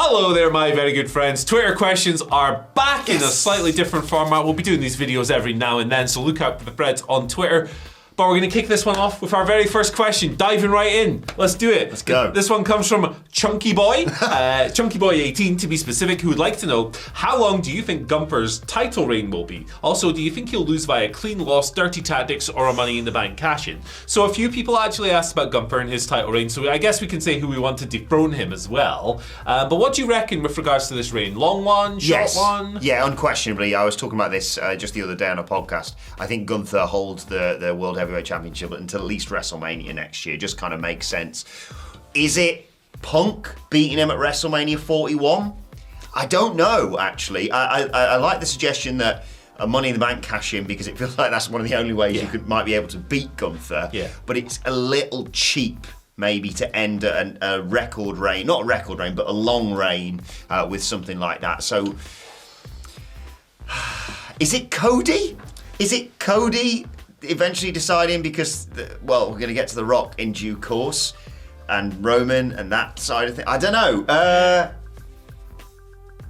Hello there, my very good friends. Twitter questions are back in a slightly different format. We'll be doing these videos every now and then, so look out for the threads on Twitter. But we're going to kick this one off with our very first question, diving right in. Let's do it. Let's go. This one comes from Chunky Boy, Chunky Boy 18 to be specific, who would like to know, how long do you think Gunther's title reign will be? Also, do you think he'll lose via clean loss, dirty tactics, or a Money in the Bank cash-in? So a few people actually asked about Gunther and his title reign, so I guess we can say who we want to dethrone him as well. But what do you reckon with regards to this reign? Long one? Short one? Yeah, unquestionably. I was talking about this just the other day on a podcast. I think Gunther holds the World Heavyweight Championship until at least WrestleMania next year. Just kind of makes sense. Is it Punk beating him at WrestleMania 41? I don't know, actually. I like the suggestion that a Money in the Bank cash-in, because it feels like that's one of the only ways you might be able to beat Gunther. Yeah. But it's a little cheap maybe to end a record reign, not a record reign, but a long reign with something like that. So, is it Cody? Is it Cody eventually deciding, because, we're going to get to The Rock in due course, and Roman and that side of things? I don't know.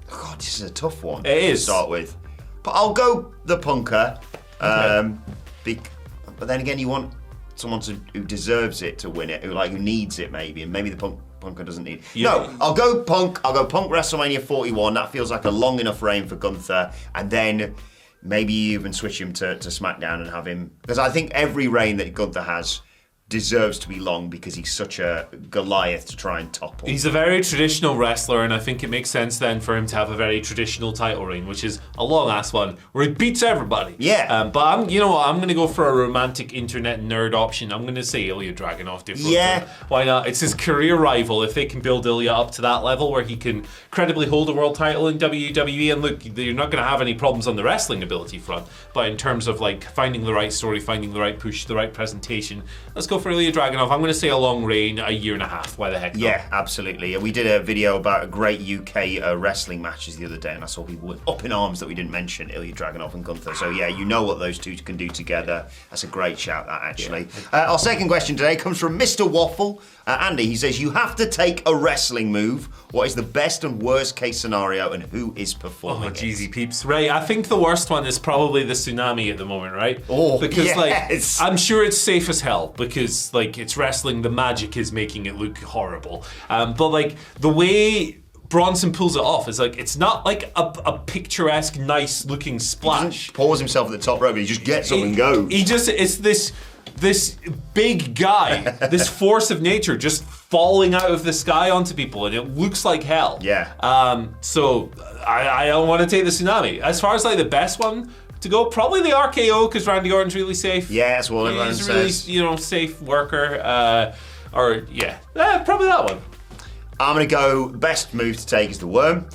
God, this is a tough one to start with. But I'll go the Punker. Okay. But then again, you want someone who deserves it to win it, who needs it maybe, and maybe the Punker doesn't need it. Yeah. No, I'll go Punk. I'll go Punk WrestleMania 41. That feels like a long enough reign for Gunther. And then maybe you even switch him to SmackDown and have him, because I think every reign that Gunther has deserves to be long, because he's such a Goliath to try and topple. He's a very traditional wrestler, and I think it makes sense then for him to have a very traditional title reign, which is a long-ass one, where he beats everybody. Yeah. But you know what? I'm going to go for a romantic internet nerd option. I'm going to say Ilya Dragunov. Yeah. Why not? It's his career rival. If they can build Ilya up to that level where he can credibly hold a world title in WWE, and look, you're not going to have any problems on the wrestling ability front, but in terms of finding the right story, finding the right push, the right presentation, let's go for Ilya Dragunov. I'm going to say a long reign, a year and a half. Why the heck not? Yeah, absolutely. We did a video about a great UK wrestling matches the other day, and I saw people up in arms that we didn't mention Ilya Dragunov and Gunther. So yeah, you know what those two can do together. That's a great shout, that actually. Yeah. Our second question today comes from Mr. Waffle. Andy, he says, you have to take a wrestling move. What is the best and worst case scenario, and who is performing it? Jeezy peeps. Right, I think the worst one is probably the tsunami at the moment, right? Oh, because yes. I'm sure it's safe as hell, because it's wrestling, the magic is making it look horrible. But the way Bronson pulls it off is it's not like a picturesque, nice looking splash. He pours himself at the top rope, but he just gets up and goes. It's this big guy, this force of nature just falling out of the sky onto people, and it looks like hell. Yeah. So I don't want to take the tsunami. As far as the best one to go, probably the RKO, because Randy Orton's really safe. Yeah, that's what everyone says. He's a really, safe worker. Probably that one. I'm going to go, best move to take is the worm,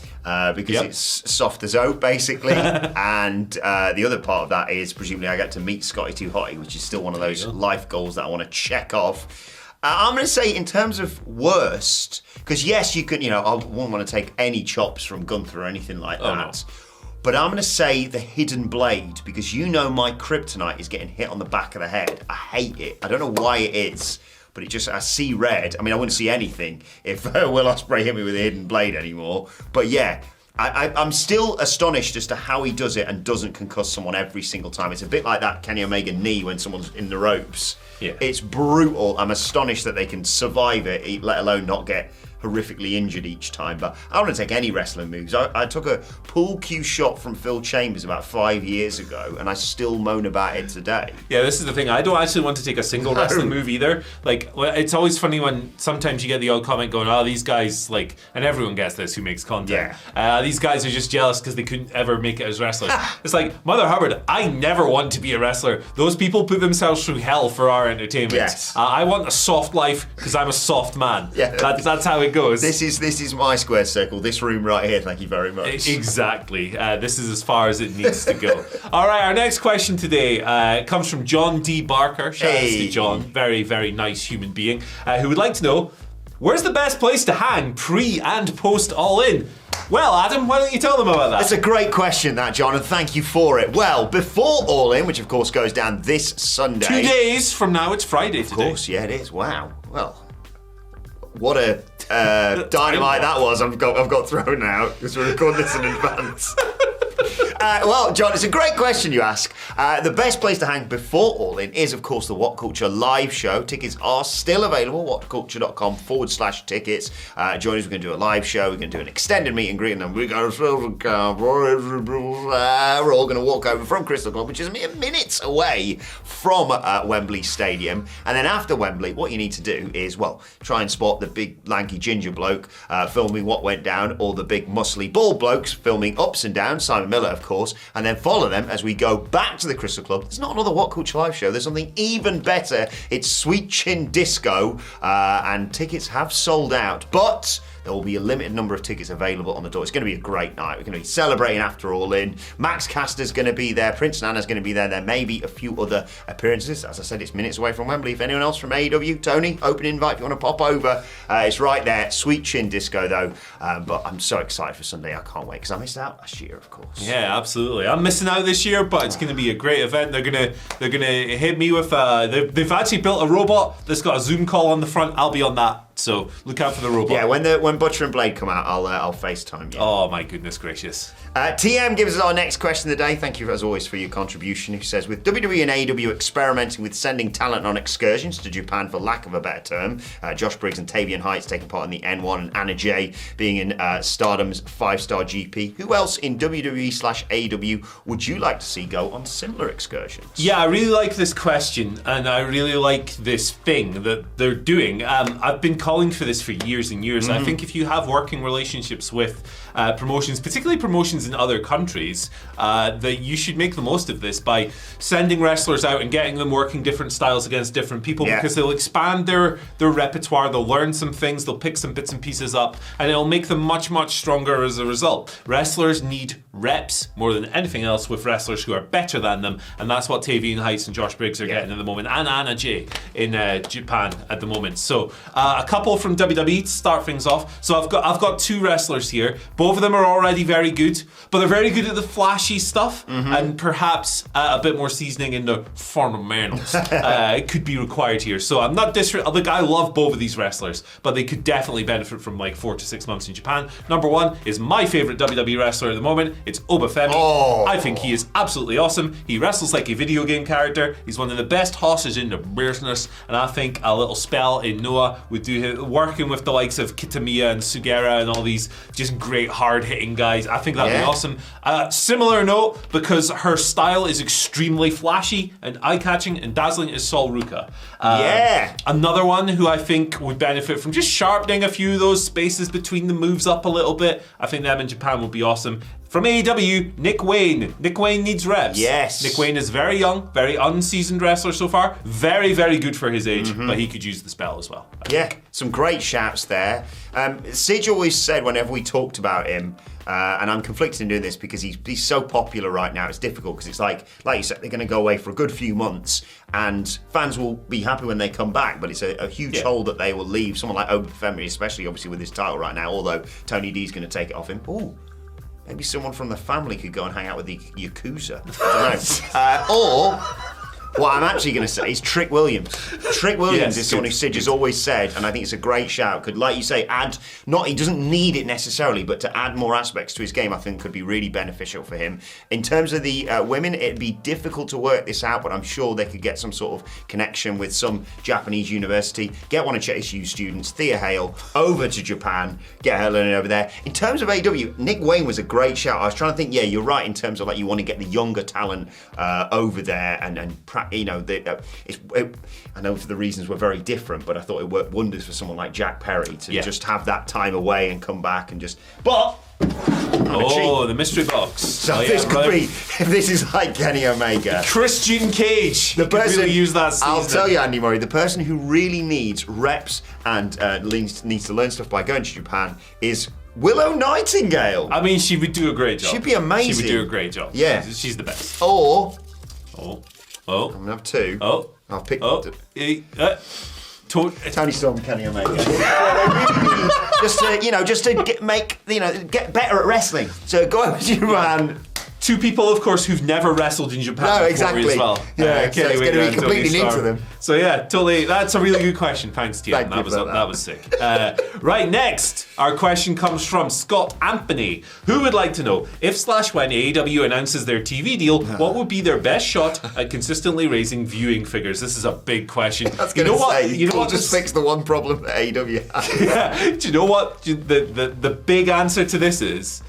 because it's soft as oat, basically. And the other part of that is, presumably, I get to meet Scotty 2 Hotty, which is still one of those life goals that I want to check off. I'm going to say, in terms of worst, because yes, you can, I wouldn't want to take any chops from Gunther or anything like that. No. But I'm going to say the hidden blade, because my kryptonite is getting hit on the back of the head. I hate it. I don't know why it is. But I see red. I mean, I wouldn't see anything if Will Ospreay hit me with a hidden blade anymore. But yeah, I'm still astonished as to how he does it and doesn't concuss someone every single time. It's a bit like that Kenny Omega knee when someone's in the ropes. Yeah. It's brutal. I'm astonished that they can survive it, let alone not get horrifically injured each time. But I don't want to take any wrestling moves. I took a pool cue shot from Phil Chambers about 5 years ago, and I still moan about it today. Yeah, this is the thing. I don't actually want to take a single wrestling move either. It's always funny when sometimes you get the odd comment going, these guys, and everyone gets this who makes content. Yeah. These guys are just jealous because they couldn't ever make it as wrestlers. It's like, Mother Hubbard, I never want to be a wrestler. Those people put themselves through hell for our entertainment. Yes. I want a soft life because I'm a soft man. Yeah. That's how it goes. This is my square circle. This room right here. Thank you very much. Exactly. This is as far as it needs to go. All right. Our next question today comes from John D. Barker. Shout out to John. Very, very nice human being who would like to know, where's the best place to hang pre and post All In? Well, Adam, why don't you tell them about that? That's a great question, that, John, and thank you for it. Well, before All In, which of course goes down this Sunday. 2 days from now, it's Friday today. Of course, yeah, it is. Wow. Well, what a dynamite that was. I've got thrown out because we're recording this in advance. Well, John, it's a great question you ask. The best place to hang before All In is, of course, the WhatCulture live show. Tickets are still available, whatculture.com/tickets. Join us, we're going to do a live show, we're going to do an extended meet and greet, and then we're going to we're all going to walk over from Crystal Club, which is mere minutes away from Wembley Stadium. And then after Wembley, what you need to do is, well, try and spot the big lanky ginger bloke filming what went down, or the big muscly bald blokes filming ups and downs, Simon Miller, of course, and then follow them as we go back to the Crystal Club. There's not another WhatCulture live show. There's something even better. It's Sweet Chin Disco, and tickets have sold out, but there will be a limited number of tickets available on the door. It's going to be a great night. We're going to be celebrating after All In. Max Caster's going to be there. Prince Nana's going to be there. There may be a few other appearances. As I said, it's minutes away from Wembley. If anyone else from AEW, Tony, open invite if you want to pop over. It's right there. Sweet Chin Disco, though. But I'm so excited for Sunday. I can't wait because I missed out last year, of course. Yeah, absolutely. I'm missing out this year, but it's going to be a great event. They're gonna hit me with. They've actually built a robot that's got a Zoom call on the front. I'll be on that. So look out for the robot. Yeah, when Butcher and Blade come out, I'll FaceTime you. Oh my goodness gracious. TM gives us our next question of the day. Thank you as always for your contribution. Who says, with WWE and AEW experimenting with sending talent on excursions to Japan, for lack of a better term, Josh Briggs and Tavian Heights taking part in the N1 and Anna Jay being in Stardom's 5-star GP, who else in WWE/AEW would you like to see go on similar excursions? Yeah, I really like this question, and I really like this thing that they're doing. I've been calling for this for years and years. I think if you have working relationships with promotions, particularly promotions in other countries, that you should make the most of this by sending wrestlers out and getting them working different styles against different people, because they'll expand their repertoire, they'll learn some things, they'll pick some bits and pieces up, and it'll make them much, much stronger as a result. Wrestlers need reps more than anything else with wrestlers who are better than them, and that's what Tavian Heights and Josh Briggs are getting at the moment, and Anna Jay in Japan at the moment. So a couple from WWE to start things off. So I've got two wrestlers here. Both of them are already very good, but they're very good at the flashy stuff, and perhaps a bit more seasoning in the fundamentals it could be required here. So I'm not I love both of these wrestlers, but they could definitely benefit from like 4 to 6 months in Japan. Number one is my favorite WWE wrestler at the moment. It's Obafemi. I think he is absolutely awesome. He wrestles like a video game character. He's one of the best horses in the business, and I think a little spell in Noah would do him, working with the likes of Kitamiya and Sugera and all these just great hard-hitting guys. I think that'd be awesome. Similar note, because her style is extremely flashy and eye-catching and dazzling, is Sol Ruka. Another one who I think would benefit from just sharpening a few of those spaces between the moves up a little bit. I think them in Japan would be awesome. From AEW, Nick Wayne. Nick Wayne needs reps. Yes. Nick Wayne is very young, very unseasoned wrestler so far. Very, very good for his age, but he could use the spell as well. Some great shouts there. Sige always said whenever we talked about him, and I'm conflicted in doing this because he's so popular right now, it's difficult because it's like you said, they're going to go away for a good few months and fans will be happy when they come back, but it's a huge hole that they will leave. Someone like Obafemi, especially obviously with his title right now, although Tony D's going to take it off him. Maybe someone from the family could go and hang out with the Yakuza. I don't know. Or what I'm actually going to say is Trick Williams. Trick Williams is someone who Sige has always said, and I think it's a great shout, could, like you say, he doesn't need it necessarily, but to add more aspects to his game, I think could be really beneficial for him. In terms of the women, it'd be difficult to work this out, but I'm sure they could get some sort of connection with some Japanese university, get one of JSU's students, Thea Hale, over to Japan, get her learning over there. In terms of AEW, Nick Wayne was a great shout. I was trying to think, you're right in terms of like you want to get the younger talent over there and I know for the reasons were very different, but I thought it worked wonders for someone like Jack Perry to just have that time away and come back and just. But the mystery box. So this could be, if this is like Kenny Omega, Christian Cage. The person really use that season. I'll tell you, Andy Murray, the person who really needs reps and needs to learn stuff by going to Japan is Willow Nightingale. I mean, she would do a great job. She'd be amazing. She would do a great job. Yeah, she's the best. I'm gonna have two. I'll pick. Tony Storm and Kenny Omega. just to get better at wrestling. So go over to Japan, Two people, of course, who've never wrestled in Japan before exactly. as well. Yeah, so it's going to be completely new to them. So yeah, totally. That's a really good question. Thanks, Tian. Thank you That was sick. Right, next, our question comes from Scott Anthony, who would like to know if / when AEW announces their TV deal, what would be their best shot at consistently raising viewing figures? This is a big question. That's going to say, you know what? Just fix the one problem that AEW has. Yeah. Do you know what the big answer to this is?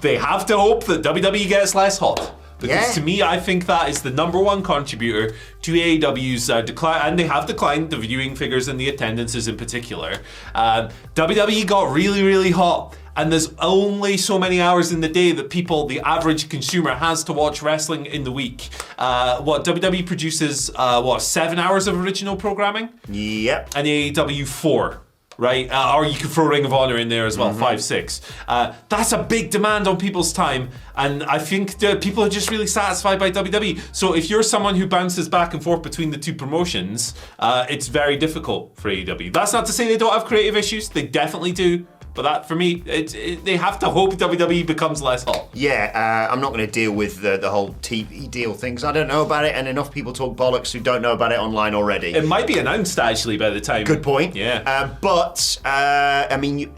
They have to hope that WWE gets less hot. Because to me, I think that is the number one contributor to AEW's decline, and they have declined the viewing figures and the attendances in particular. WWE got really, really hot, and there's only so many hours in the day that the average consumer, has to watch wrestling in the week. WWE produces 7 hours of original programming? Yep. And AEW 4. Right, or you could throw Ring of Honor in there as well, 5, 6. That's a big demand on people's time, and I think people are just really satisfied by WWE. So if you're someone who bounces back and forth between the two promotions, it's very difficult for AEW. That's not to say they don't have creative issues; they definitely do. But that, for me, they have to hope WWE becomes less hot. Yeah, I'm not going to deal with the whole TV deal thing, because I don't know about it, and enough people talk bollocks who don't know about it online already. It might be announced, actually, by the time. Good point. Yeah. But, I mean,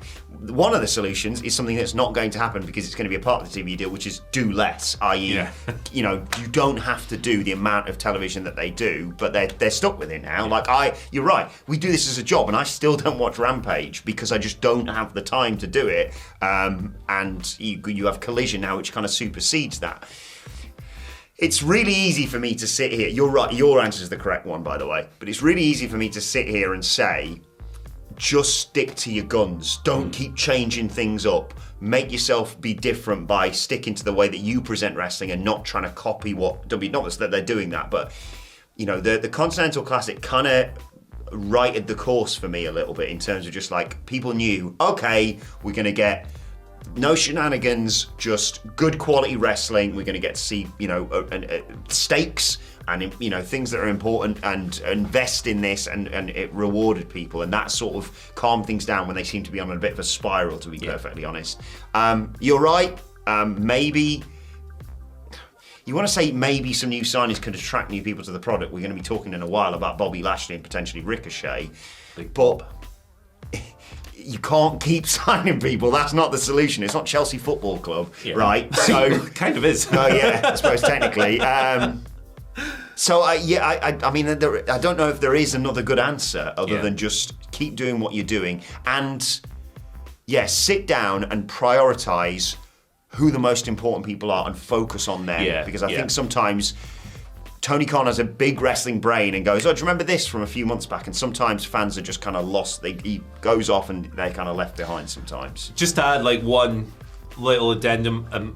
one of the solutions is something that's not going to happen because it's going to be a part of the TV deal, which is do less, i.e., you don't have to do the amount of television that they do, but they're stuck with it now. Like, you're right, we do this as a job, and I still don't watch Rampage because I just don't have the time to do it. And you have Collision now, which kind of supersedes that. It's really easy for me to sit here. You're right, your answer is the correct one, by the way. But it's really easy for me to sit here and say, just stick to your guns. Don't keep changing things up. Make yourself be different by sticking to the way that you present wrestling and not trying to copy what WWE. Not that they're doing that, but the Continental Classic kind of righted the course for me a little bit in terms of just like people knew, okay, we're going to get no shenanigans, just good quality wrestling. We're going to get to see stakes and things that are important, and invest in this, and it rewarded people, and that sort of calmed things down when they seem to be on a bit of a spiral, to be perfectly honest. You're right, maybe you want to say maybe some new signings could attract new people to the product. We're going to be talking in a while about Bobby Lashley and potentially Ricochet, but you can't keep signing people. That's not the solution. It's not Chelsea Football Club, right? So kind of is. Oh yeah, I suppose technically. So I mean, I don't know if there is another good answer other than just keep doing what you're doing, and sit down and prioritize who the most important people are and focus on them. Because I think sometimes Tony Khan has a big wrestling brain and goes, oh, do you remember this from a few months back? And sometimes fans are just kind of lost. He goes off and they're kind of left behind sometimes. Just to add like one little addendum, that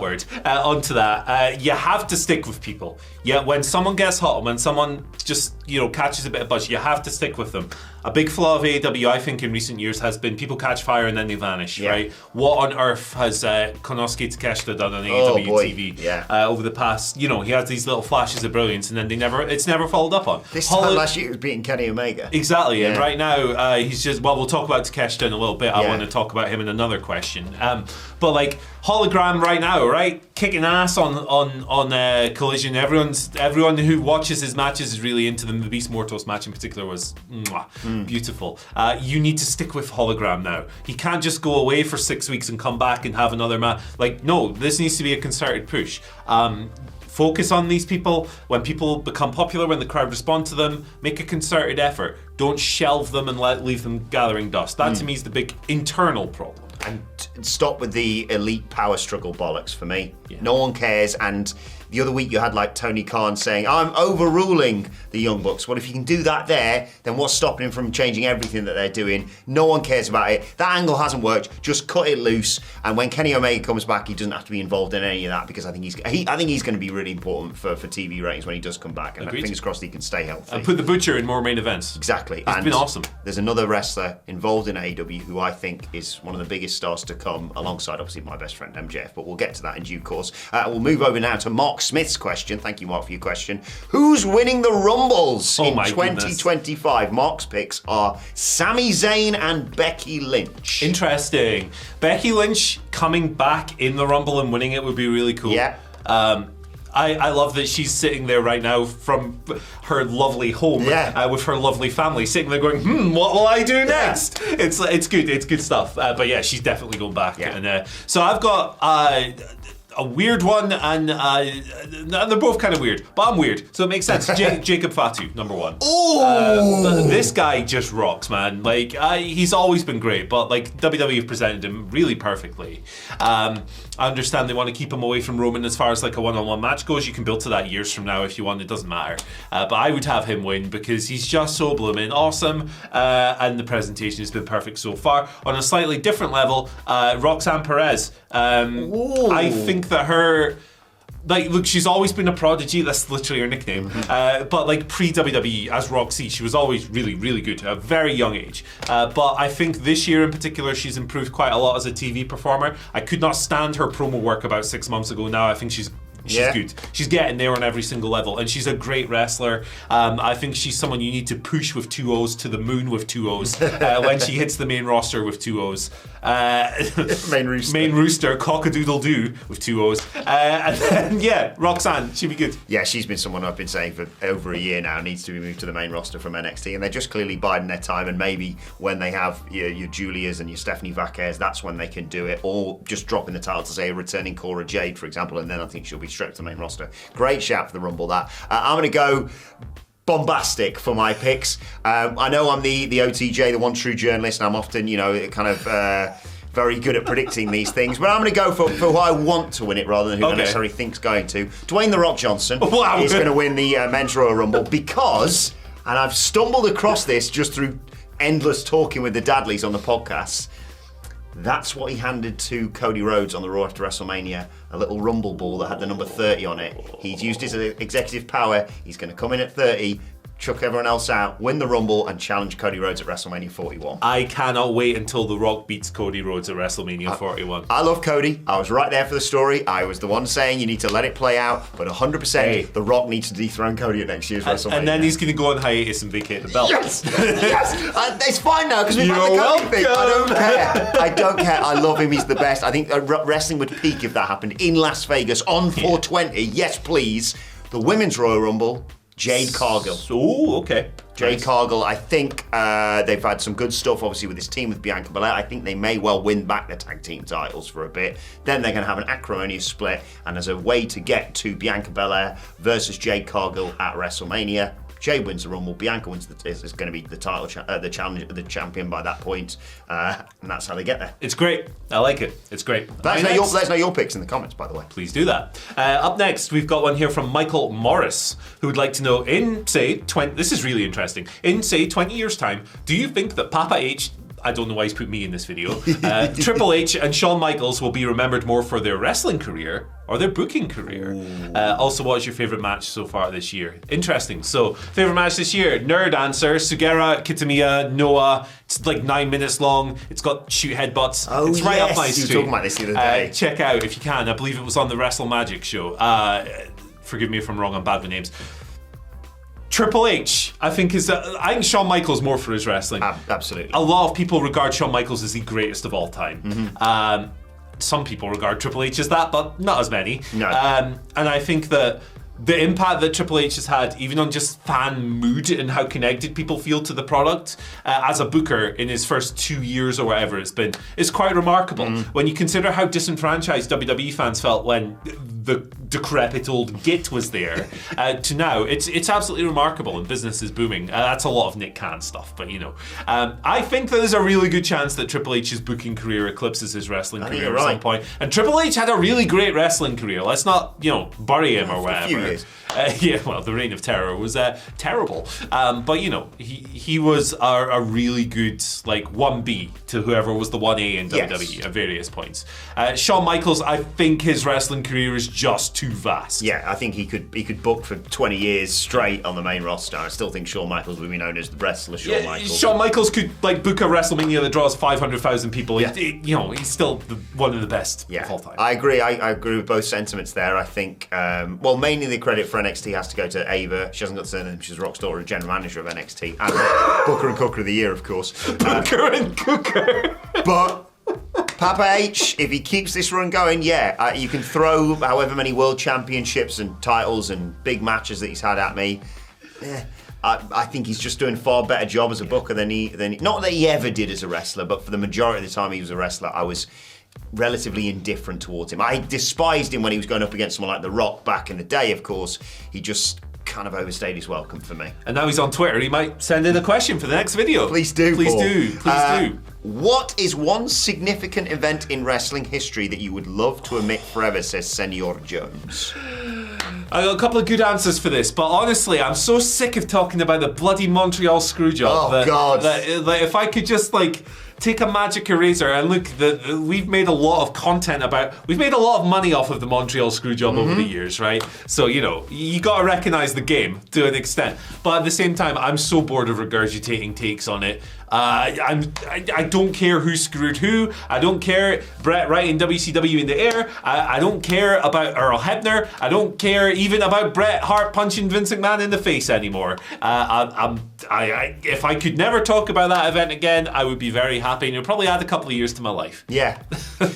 word, onto that. You have to stick with people. When someone gets hot, when someone just catches a bit of buzz, you have to stick with them. A big flaw of AEW, I think, in recent years has been people catch fire and then they vanish, right? What on earth has Konosuke Takeshita done on AEW TV over the past, he has these little flashes of brilliance and then it's never followed up on. This time last year he was beating Kenny Omega. Exactly, and right now he's just, we'll talk about Takeshita in a little bit. I want to talk about him in another question. But like, Hologram right now, right? Kicking ass on Collision. Everyone who watches his matches is really into them. The Beast Mortos match in particular was beautiful. You need to stick with Hologram now. He can't just go away for 6 weeks and come back and have another match. Like, no, this needs to be a concerted push. Focus on these people. When people become popular, when the crowd respond to them, make a concerted effort. Don't shelve them and leave them gathering dust. That to me is the big internal problem. And stop with the elite power struggle bollocks for me. No one cares. And the other week you had like Tony Khan saying, I'm overruling the Young Bucks. Well, if you can do that there, then what's stopping him from changing everything that they're doing? No one cares about it. That angle hasn't worked. Just cut it loose. And when Kenny Omega comes back, he doesn't have to be involved in any of that, because I think he's going to be really important for TV ratings when he does come back. And fingers crossed he can stay healthy. And put the Butcher in more main events. Exactly. It's been awesome. There's another wrestler involved in AEW who I think is one of the biggest stars to come alongside, obviously, my best friend MJF, but we'll get to that in due course. We'll move over now to Mark Smith's question. Thank you, Mark, for your question. Who's winning the Rumbles in 2025? Mark's picks are Sami Zayn and Becky Lynch. Interesting. Becky Lynch coming back in the Rumble and winning it would be really cool. Yeah. I love that she's sitting there right now from her lovely home with her lovely family, sitting there going, what will I do next? It's good stuff. But yeah, she's definitely going back. Yeah. And so I've got a weird one, and they're both kind of weird, but I'm weird, so it makes sense. Jacob Fatu, number one. This guy just rocks, man. Like, he's always been great, but like WWE have presented him really perfectly. I understand they want to keep him away from Roman as far as like a one-on-one match goes. You can build to that years from now if you want. It doesn't matter. But I would have him win because he's just so blooming awesome, and the presentation has been perfect so far. On a slightly different level, Roxanne Perez. I think that her, like, look, she's always been a prodigy. That's literally her nickname. But like pre-WWE as Roxy, she was always really, really good at a very young age. But I think this year in particular, she's improved quite a lot as a TV performer. I could not stand her promo work about 6 months ago. Now I think she's good. She's getting there on every single level, and she's a great wrestler. I think she's someone you need to push with 2 O's to the moon with 2 O's when she hits the main roster with 2 O's. Main rooster, cock-a-doodle-doo with 2 O's. And then, Roxanne, she'd be good. Yeah, she's been someone I've been saying for over a year now, needs to be moved to the main roster from NXT, and they're just clearly biding their time, and maybe when they have your Julias and your Stephanie Vaquez, that's when they can do it, or just dropping the title to say returning Cora Jade, for example, and then I think she'll be stripped to the main roster. Great shout for the Rumble, that. I'm going to go bombastic for my picks. I know I'm the OTJ, the one true journalist, and I'm often, kind of very good at predicting these things, but I'm going to go for who I want to win it rather than who I necessarily think's going to. Dwayne "The Rock" Johnson is going to win the Men's Royal Rumble because, and I've stumbled across this just through endless talking with the Dadleys on the podcast, that's what he handed to Cody Rhodes on the Raw after WrestleMania, a little Rumble ball that had the number 30 on it. He's used his executive power. He's going to come in at 30, chuck everyone else out, win the Rumble, and challenge Cody Rhodes at WrestleMania 41. I cannot wait until The Rock beats Cody Rhodes at WrestleMania 41. I love Cody. I was right there for the story. I was the one saying you need to let it play out, but 100% The Rock needs to dethrone Cody at next year's WrestleMania. And then he's going to go on hiatus and vacate the belt. Yes! It's fine now because we've had the Cody thing. I don't care. I love him. He's the best. I think wrestling would peak if that happened in Las Vegas on 420. Yes, please. The Women's Royal Rumble, Jade Cargill. Oh, okay. Jade Cargill, I think they've had some good stuff, obviously, with this team with Bianca Belair. I think they may well win back the tag team titles for a bit. Then they're going to have an acrimonious split, and as a way to get to Bianca Belair versus Jade Cargill at WrestleMania, Jade wins the Rumble. Bianca is going to be the title, the champion by that point, and that's how they get there. It's great. I like it. It's great. Let us know your picks in the comments, by the way. Please do that. Up next, we've got one here from Michael Morris, who would like to know, this is really interesting, in, say, 20 years' time, do you think that Papa H, I don't know why he's put me in this video, Triple H and Shawn Michaels will be remembered more for their wrestling career or their booking career? Also, what is your favourite match so far this year? Interesting. So, favourite match this year, Nerd answer, Sugera Kitamiya, Noah. It's like 9 minutes long. It's got shoot headbutts. It's right up my street. You were talking about this the other day. Check out if you can. I believe it was on the Wrestle Magic show. Forgive me if I'm wrong, I'm bad with names. Triple H, I think Shawn Michaels more for his wrestling. Absolutely. A lot of people regard Shawn Michaels as the greatest of all time. Some people regard Triple H as that, but not as many. No. And I think that the impact that Triple H has had, even on just fan mood and how connected people feel to the product as a booker in his first 2 years or whatever it's been, is quite remarkable. When you consider how disenfranchised WWE fans felt when the decrepit old git was there, to now, it's absolutely remarkable, and business is booming. That's a lot of Nick Khan stuff, but I think that there's a really good chance that Triple H's booking career eclipses his wrestling career at some point. And Triple H had a really great wrestling career. Let's not, bury him or whatever. The Reign of Terror was terrible. But he was a really good 1B to whoever was the 1A in WWE at various points. Shawn Michaels, I think his wrestling career is just too too vast. Yeah, I think he could book for 20 years straight on the main roster. I still think Shawn Michaels would be known as the wrestler Shawn Michaels. Shawn Michaels could book a WrestleMania that draws 500,000 people. Yeah. He's still one of the best of all time. I agree. I agree with both sentiments there. I think, mainly the credit for NXT has to go to Ava. She hasn't got the surname. She's Rock's daughter and general manager of NXT. And Booker and Cooker of the Year, of course. Booker and Cooker. But Papa H, if he keeps this run going, you can throw however many world championships and titles and big matches that he's had at me. I think he's just doing a far better job as a booker than he not that he ever did as a wrestler, but for the majority of the time he was a wrestler, I was relatively indifferent towards him. I despised him when he was going up against someone like The Rock back in the day, of course. He just kind of overstayed his welcome for me. And now he's on Twitter. He might send in a question for the next video. Please do, Please Paul. do. Please do. What is one significant event in wrestling history that you would love to omit forever, says Senor Jones? I got a couple of good answers for this, but honestly, I'm so sick of talking about the bloody Montreal Screwjob. God. That if I could just take a magic eraser and look, we've made a lot of content we've made a lot of money off of the Montreal Screwjob over the years, right? So, you got to recognize the game to an extent. But at the same time, I'm so bored of regurgitating takes on it. I don't care who screwed who. I don't care Bret writing WCW in the air. I don't care about Earl Hebner. I don't care even about Bret Hart punching Vince McMahon in the face anymore. If I could never talk about that event again, I would be very happy, and it would probably add a couple of years to my life. Yeah.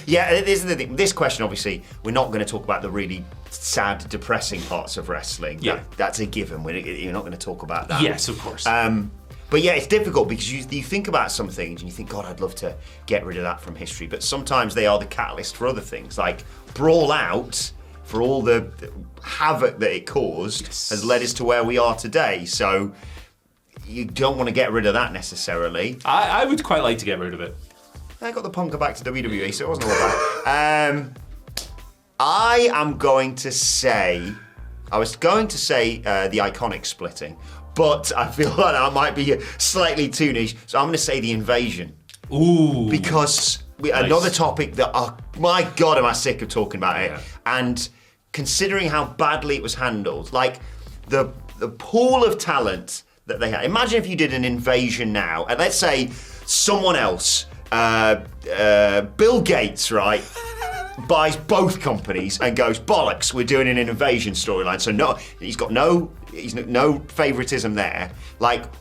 Yeah, this is the thing. This question, obviously, we're not going to talk about the really sad, depressing parts of wrestling. Yeah. That's a given. You're not going to talk about that. Yes, of course. But yeah, it's difficult because you think about some things and you think, God, I'd love to get rid of that from history. But sometimes they are the catalyst for other things. Like Brawl Out, for all the havoc that it caused, has led us to where we are today. So you don't want to get rid of that necessarily. I would quite like to get rid of it. I got the punker back to WWE, so it wasn't all bad. I am going to say, the Iconic splitting. But I feel like that might be slightly too niche, so I'm going to say the Invasion. Ooh. Because another topic that, my God, am I sick of talking about it. And considering how badly it was handled, the pool of talent that they had. Imagine if you did an Invasion now, and let's say someone else, Bill Gates, right, buys both companies and goes, bollocks, we're doing an Invasion storyline. So he's got no favoritism there.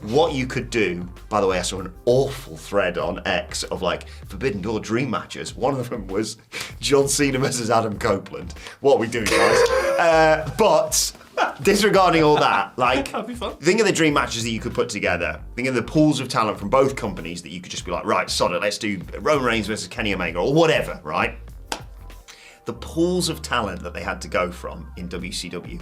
What you could do, by the way, I saw an awful thread on X of Forbidden Door dream matches. One of them was John Cena versus Adam Copeland. What are we doing, guys? But disregarding all that, that'd be fun. Think of the dream matches that you could put together. Think of the pools of talent from both companies that you could just be right, sod it, let's do Roman Reigns versus Kenny Omega or whatever, right? The pools of talent that they had to go from in WCW,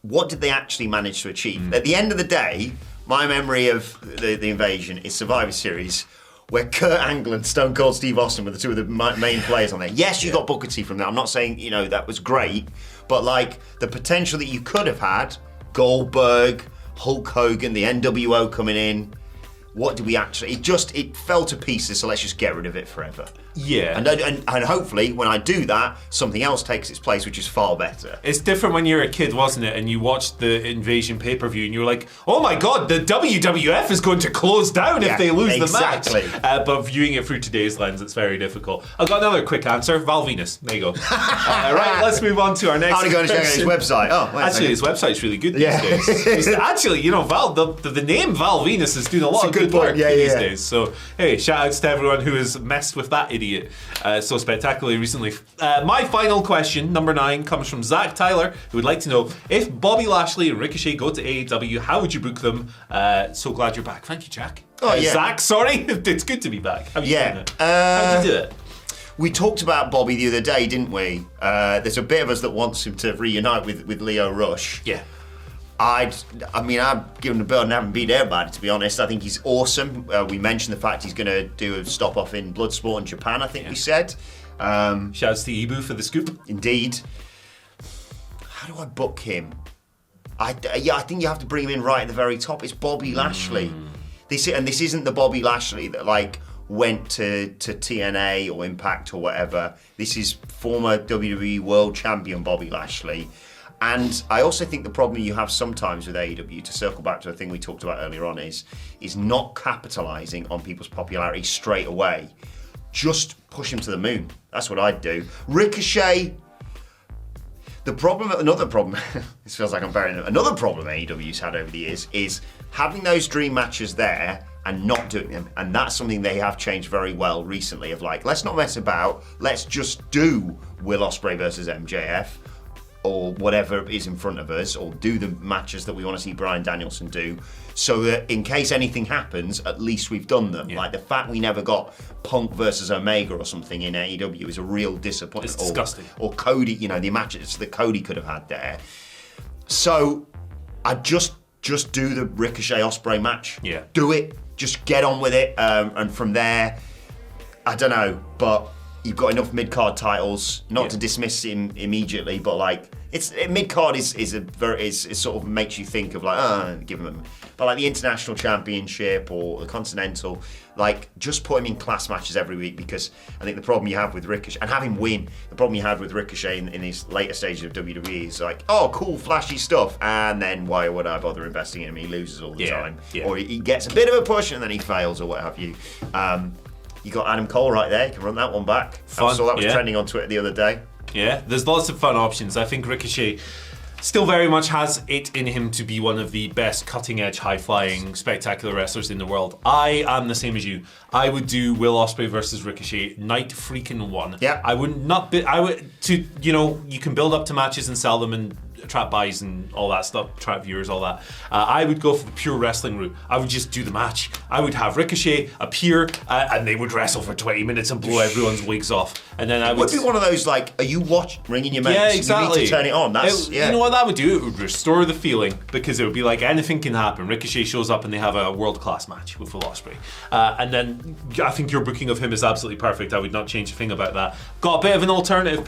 what did they actually manage to achieve? At the end of the day, my memory of the Invasion is Survivor Series, where Kurt Angle and Stone Cold Steve Austin were the two of the main players on there. Yes, you got Booker T from that. I'm not saying, that was great, but the potential that you could have had, Goldberg, Hulk Hogan, the NWO coming in, what did we actually... It fell to pieces, so let's just get rid of it forever. Yeah. And hopefully, when I do that, something else takes its place, which is far better. It's different when you're a kid, wasn't it? And you watched the Invasion pay-per-view and you were like, oh my God, the WWF is going to close down if they lose the match. But viewing it through today's lens, it's very difficult. I've got another quick answer. Val Venus. There you go. Right, let's move on to our next question. How are you going to check out his website? Oh, actually, his website's really good these days. Actually, Val, the name Val Venus is doing a lot of good work these days. So, hey, shout outs to everyone who has messed with that idiot so spectacularly recently. My final question, number 9, comes from Zach Tyler, who would like to know, if Bobby Lashley and Ricochet go to AEW, how would you book them? So glad you're back. Thank you, Jack. Zach, sorry. It's good to be back. How are you doing it? How'd you do it? We talked about Bobby the other day, didn't we? There's a bit of us that wants him to reunite with Leo Rush. Yeah. I've given him the belt and haven't beat everybody, to be honest. I think he's awesome. We mentioned the fact he's going to do a stop off in Bloodsport in Japan, I think we said. Shouts to Ibu for the scoop. Indeed. How do I book him? I think you have to bring him in right at the very top. It's Bobby Lashley. This isn't the Bobby Lashley that went to TNA or Impact or whatever. This is former WWE World Champion Bobby Lashley. And I also think the problem you have sometimes with AEW, to circle back to the thing we talked about earlier on, is not capitalising on people's popularity straight away. Just push him to the moon. That's what I'd do. Ricochet, another problem, this feels like I'm burying them. Another problem AEW's had over the years is having those dream matches there and not doing them. And that's something they have changed very well recently of like, let's not mess about, let's just do Will Ospreay versus MJF or whatever is in front of us, or do the matches that we want to see Brian Danielson do, so that in case anything happens, at least we've done them. Yeah. Like the fact we never got Punk versus Omega or something in AEW is a real disappointment. It's disgusting. Or Cody, the matches that Cody could have had there. So I'd just do the Ricochet Ospreay match. Yeah. Do it. Just get on with it. And from there, I don't know, but you've got enough mid-card titles, not to dismiss him immediately, but like it's mid-card is sort of makes you think of like, give him, but like the International Championship or the Continental, like just put him in class matches every week, because I think the problem you have with Ricochet, and have him win, the problem you had with Ricochet in his later stages of WWE is like, oh cool, flashy stuff, and then why would I bother investing in him? He loses all the time, or he gets a bit of a push and then he fails or what have you. You got Adam Cole right there. You can run that one back. Fun, I saw that was trending on Twitter the other day. Yeah, there's lots of fun options. I think Ricochet still very much has it in him to be one of the best cutting-edge, high-flying, spectacular wrestlers in the world. I am the same as you. I would do Will Ospreay versus Ricochet night freaking one. Yeah. I would not be. I would you can build up to matches and sell them and attract buys and all that stuff, attract viewers, all that. I would go for the pure wrestling route. I would just do the match. I would have Ricochet appear and they would wrestle for 20 minutes and blow everyone's wigs off. And then I would be one of those like, are you ringing your mates? Yeah, exactly. You need to turn it on. You know what that would do? It would restore the feeling, because it would be like anything can happen. Ricochet shows up and they have a world-class match with Will Ospreay. And then I think your booking of him is absolutely perfect. I would not change a thing about that. Got a bit of an alternative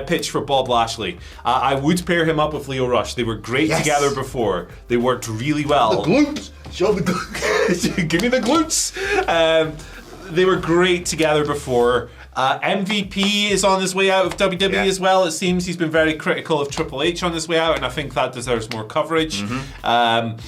pitch for Bob Lashley. I would pair him up with Leo Rush. They were great together before. They worked really well. The glutes. Show the glutes. Give me the glutes. They were great together before. MVP is on his way out of WWE as well. It seems he's been very critical of Triple H on his way out, and I think that deserves more coverage. Mm-hmm.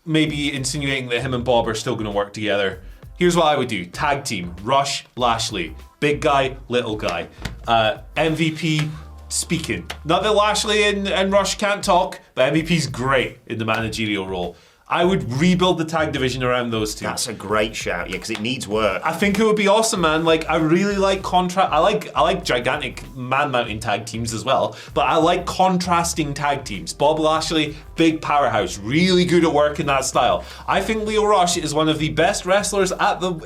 Maybe insinuating that him and Bob are still going to work together. Here's what I would do. Tag team. Rush, Lashley. Big guy, little guy. MVP speaking. Not that Lashley and Rush can't talk, but MVP's great in the managerial role. I would rebuild the tag division around those two. That's a great shout, because it needs work. I think it would be awesome, man. Like, I really like I like gigantic man-mounting tag teams as well, but I like contrasting tag teams. Bob Lashley, big powerhouse, really good at working that style. I think Leo Rush is one of the best wrestlers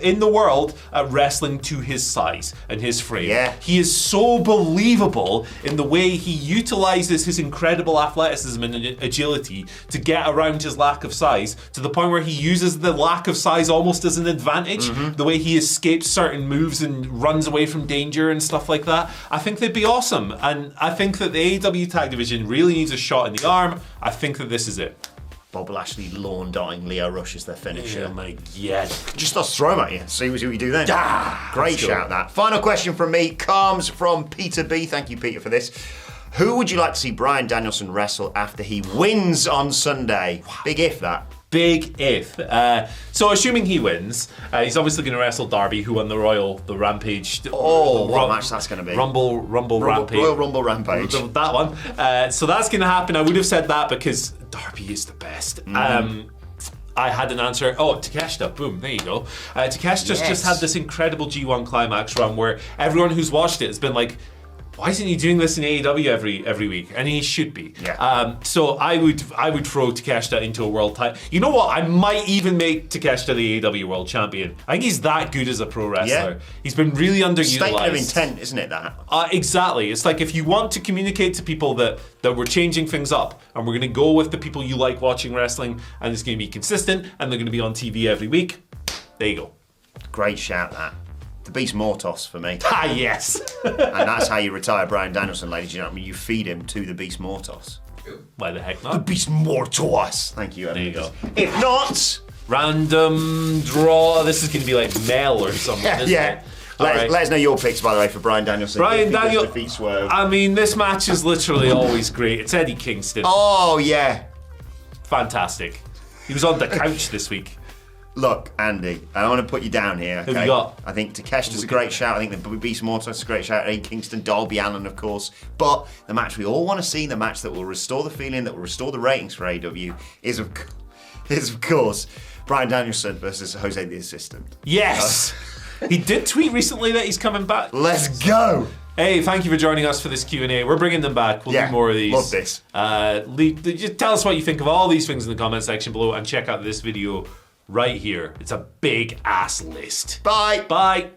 in the world at wrestling to his size and his frame. Yeah. He is so believable in the way he utilizes his incredible athleticism and agility to get around his lack of size, to the point where he uses the lack of size almost as an advantage. Mm-hmm. The way he escapes certain moves and runs away from danger and stuff like that. I think they'd be awesome. And I think that the AEW tag division really needs a shot in the arm. I think that this is it. Bob Lashley lawn darting Leo Rush as their finisher. Oh my god. Just not throw him at you. See what you do then. Ah, great shout, that. Final question from me comes from Peter B. Thank you, Peter, for this. Who would you like to see Brian Danielson wrestle after he wins on Sunday? Wow. Big if, that. Big if. So assuming he wins, he's obviously going to wrestle Darby, who won the Rampage. What match that's going to be? Rumble Rampage. Royal Rumble Rampage. That one. So that's going to happen. I would have said that because Darby is the best. I had an answer. Oh, Takeshita. Boom. There you go. Takeshita's just had this incredible G1 climax run where everyone who's watched it has been like, why isn't he doing this in AEW every week? And he should be. Yeah. So I would throw Takeshita into a world title. You know what? I might even make Takeshita the AEW World Champion. I think he's that good as a pro wrestler. Yeah. He's been really underutilized. Statement of intent, isn't it, that? Exactly. It's like if you want to communicate to people that we're changing things up and we're going to go with the people you like watching wrestling and it's going to be consistent and they're going to be on TV every week, there you go. Great shout, that. The Beast Mortos for me. Ah, yes. And that's how you retire Brian Danielson, ladies and gentlemen. You feed him to the Beast Mortos. Why the heck not? The Beast Mortos. Thank you, Evan. There you go. If not, Random draw. This is going to be like Mel or something. Yeah. Let us know your picks, by the way, for Brian Danielson. Brian Danielson defeat Swerve. I mean, this match is literally always great. It's Eddie Kingston. Oh, yeah. Fantastic. He was on the couch this week. Look, Andy, I don't want to put you down here. Okay? Who you got? I think Takeshita's a great shout. I think the Beast Mortis is a great shout. Eddie Kingston, Darby Allin, of course. But the match we all want to see, the match that will restore the feeling, that will restore the ratings for AEW, is of course Brian Danielson versus Jose the Assistant. Yes. He did tweet recently that he's coming back. Let's go. Hey, thank you for joining us for this Q&A. We're bringing them back. We'll do more of these. Love this. Just tell us what you think of all these things in the comment section below, and check out this video right here. It's a big ass list. Bye. Bye.